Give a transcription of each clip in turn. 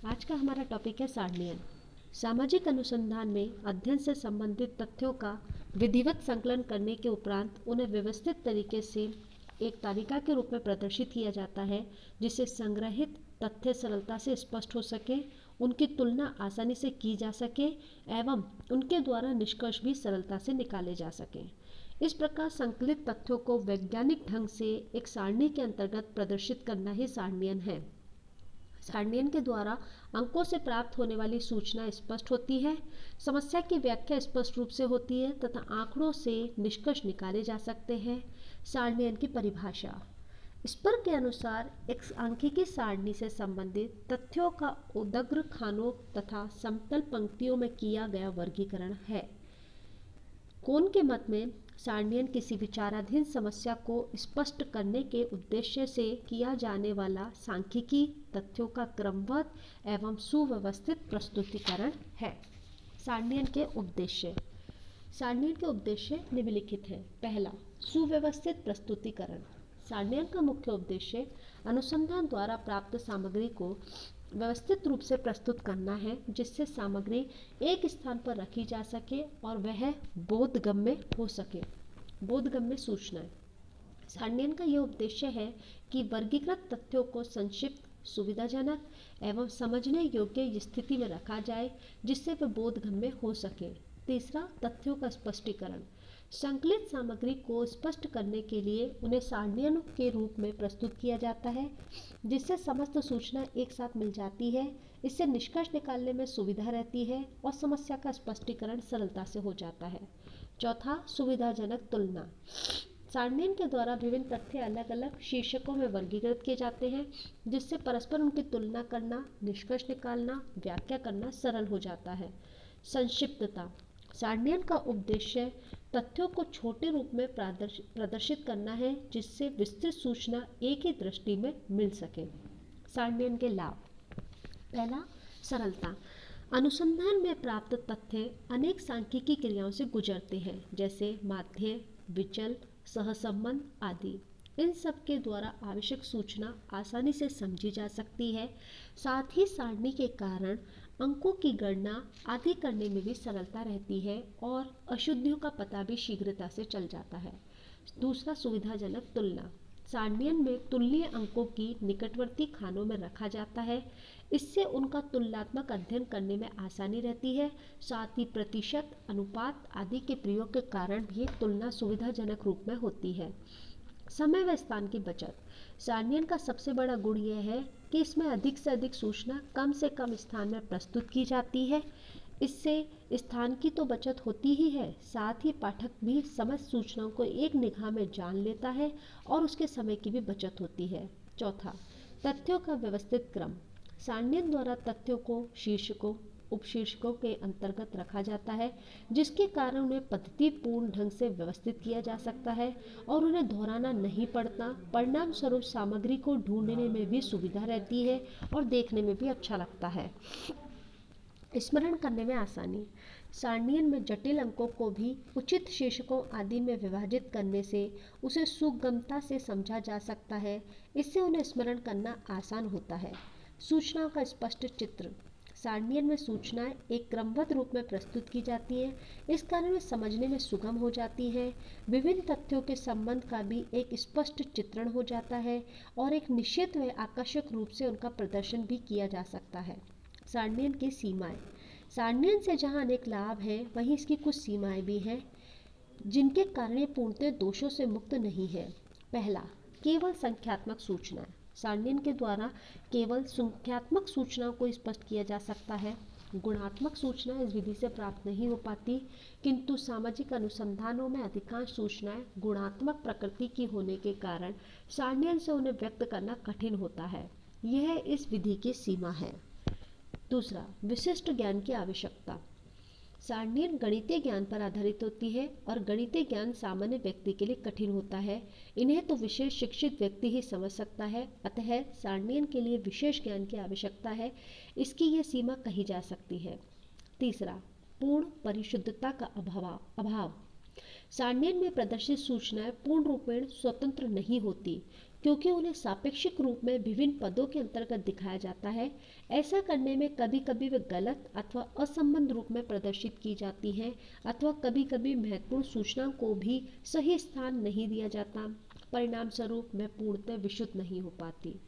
आज का हमारा टॉपिक है सारणियन। सामाजिक अनुसंधान में अध्ययन से संबंधित तथ्यों का विधिवत संकलन करने के उपरांत उन्हें व्यवस्थित तरीके से एक तालिका के रूप में प्रदर्शित किया जाता है, जिससे संग्रहित तथ्य सरलता से स्पष्ट हो सके, उनकी तुलना आसानी से की जा सके एवं उनके द्वारा निष्कर्ष भी सरलता से निकाले जा सकें। इस प्रकार संकलित तथ्यों को वैज्ञानिक ढंग से एक सारणी के अंतर्गत प्रदर्शित करना ही सारणियन है। सारणियन के द्वारा अंकों से प्राप्त होने वाली सूचना स्पष्ट होती है, समस्या की व्याख्या स्पष्ट रूप से होती है तथा आंकड़ों से निष्कर्ष निकाले जा सकते हैं। सारणियन की परिभाषा। स्पर के अनुसार एक सांख्यिकी सारणी से संबंधित तथ्यों का उदग्र खानों तथा समतल पंक्तियों में किया गया वर्गीकरण है। कोन के मत में सारणियन किसी विचाराधीन समस्या को स्पष्ट करने के उद्देश्य से किया जाने वाला सांख्यिकी तथ्यों का क्रमबद्ध एवं सुव्यवस्थित प्रस्तुतिकरण है। सारणियन के उद्देश्य। सारणियन के उद्देश्य निम्नलिखित है। पहला, सुव्यवस्थित प्रस्तुतिकरण। सारणियन का मुख्य उद्देश्य अनुसंधान द्वारा प्राप्त सामग्री को व्यवस्थित रूप से प्रस्तुत करना है, जिससे सामग्री एक स्थान पर रखी जा सके और वह बोधगम्य हो सके। बोधगम्य सूचनाएं। सारणियन का यह उद्देश्य है कि वर्गीकृत तथ्यों को संक्षिप्त, सुविधाजनक एवं समझने योग्य स्थिति में रखा जाए, जिससे वे बोधगम्य हो सके। तीसरा, तथ्यों का स्पष्टीकरण। संकलित सामग्री को स्पष्ट करने के लिए उन्हें सारणियन के रूप में प्रस्तुत किया जाता है, जिससे समस्त सूचना एक साथ मिल जाती है। इससे निष्कर्ष निकालने में सुविधा रहती है और समस्या का स्पष्टीकरण सरलता से हो जाता है। चौथा, सुविधाजनक तुलना। सारणियन के द्वारा विभिन्न तथ्य अलग अलग शीर्षकों में वर्गीकृत किए जाते हैं, जिससे परस्पर उनकी तुलना करना, निष्कर्ष निकालना, व्याख्या करना सरल हो जाता है। संक्षिप्तता। सारणियन का उद्देश्य तथ्यों को छोटे रूप में प्रदर्शित करना है, जिससे विस्तृत सूचना एक ही दृष्टि में मिल सके। सारणियन के लाभ। पहला, सरलता। अनुसंधान में प्राप्त तथ्य अनेक सांख्यिकी क्रियाओं से गुजरते हैं, जैसे माध्य, विचल, सहसंबंध आदि। इन सब के द्वारा आवश्यक सूचना आसानी से समझी जा सकती है। साथ ही सारणी के कारण अंकों की गणना आदि करने में भी सरलता रहती है और अशुद्धियों का पता भी शीघ्रता से चल जाता है। दूसरा, सुविधाजनक तुलना। सारणियन में तुलनीय अंकों की निकटवर्ती खानों में रखा जाता है। इससे उनका तुलनात्मक अध्ययन करने में आसानी रहती है। साथ ही प्रतिशत, अनुपात आदि के प्रयोग के कारण भी तुलना सुविधाजनक रूप में होती है। समय व स्थान की बचत। सारणियन का सबसे बड़ा गुण यह है कि इसमें अधिक से अधिक सूचना कम से कम स्थान में प्रस्तुत की जाती है। इससे स्थान की तो बचत होती ही है, साथ ही पाठक भी समस्त सूचनाओं को एक निगाह में जान लेता है और उसके समय की भी बचत होती है। चौथा, तथ्यों का व्यवस्थित क्रम। सारणियन द्वारा तथ्यों को शीर्षकों, उपशीर्षकों के अंतर्गत रखा जाता है, जिसके कारण उन्हें पद्धतिपूर्ण ढंग से व्यवस्थित किया जा सकता है और उन्हें दोहराना नहीं पड़ता। परिणाम स्वरूप सामग्री को ढूंढने में भी सुविधा रहती है और देखने में भी अच्छा लगता है। स्मरण करने में आसानी। सारणियन में जटिल अंकों को भी उचित शीर्षकों आदि में विभाजित करने से उसे सुगमता से समझा जा सकता है। इससे उन्हें स्मरण करना आसान होता है। सूचनाओं का स्पष्ट चित्र। सारणियन में सूचनाएं एक क्रमबद्ध रूप में प्रस्तुत की जाती हैं, इस कारण वे समझने में सुगम हो जाती हैं। विभिन्न तथ्यों के संबंध का भी एक स्पष्ट चित्रण हो जाता है और एक निश्चित व आकर्षक रूप से उनका प्रदर्शन भी किया जा सकता है। सारणियन की सीमाएं। सारणियन से जहां अनेक लाभ हैं, वहीं इसकी कुछ सीमाएं भी हैं, जिनके कारण ये पूर्णतः दोषों से मुक्त नहीं है। पहला, केवल संख्यात्मक सूचना। सारणियन के द्वारा केवल संख्यात्मक सूचनाओं को स्पष्ट किया जा सकता है। गुणात्मक सूचना इस विधि से प्राप्त नहीं हो पाती, किंतु सामाजिक अनुसंधानों में अधिकांश सूचनाएं गुणात्मक प्रकृति की होने के कारण सारणियन से उन्हें व्यक्त करना कठिन होता है। यह इस विधि की सीमा है। दूसरा, विशिष्ट ज्ञान की आवश्यकता। सारणियन गणितीय ज्ञान पर आधारित होती है और गणितीय ज्ञान सामान्य व्यक्ति के लिए कठिन होता है। इन्हें तो विशेष शिक्षित व्यक्ति ही समझ सकता है। अतः सारणियन के लिए विशेष ज्ञान की आवश्यकता है। इसकी यह सीमा कही जा सकती है। तीसरा, पूर्ण परिशुद्धता का अभाव। सारणियन में प्रदर्शित सूचनाएं पूर्ण रूपेण स्वतंत्र नहीं होती, क्योंकि उन्हें सापेक्षिक रूप में विभिन्न पदों के अंतर्गत दिखाया जाता है। ऐसा करने में कभी कभी वे गलत अथवा असंबद्ध रूप में प्रदर्शित की जाती हैं, अथवा कभी कभी महत्वपूर्ण सूचना को भी सही स्थान नहीं दिया जाता। परिणाम स्वरूप वे पूर्णतः विशुद्ध नहीं हो पाती।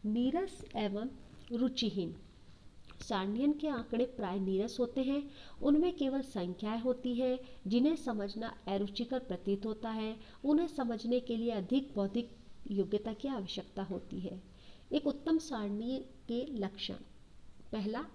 नीरस एवं रुचिहीन सारण्यन के आंकड़े प्राय नीरस होते हैं। उनमें केवल संख्याएं होती हैं जिन्हें समझना अरुचिकर प्रतीत होता है। उन्हें समझने के लिए अधिक बौद्धिक योग्यता की आवश्यकता होती है। एक उत्तम सारणी के लक्षण: पहला,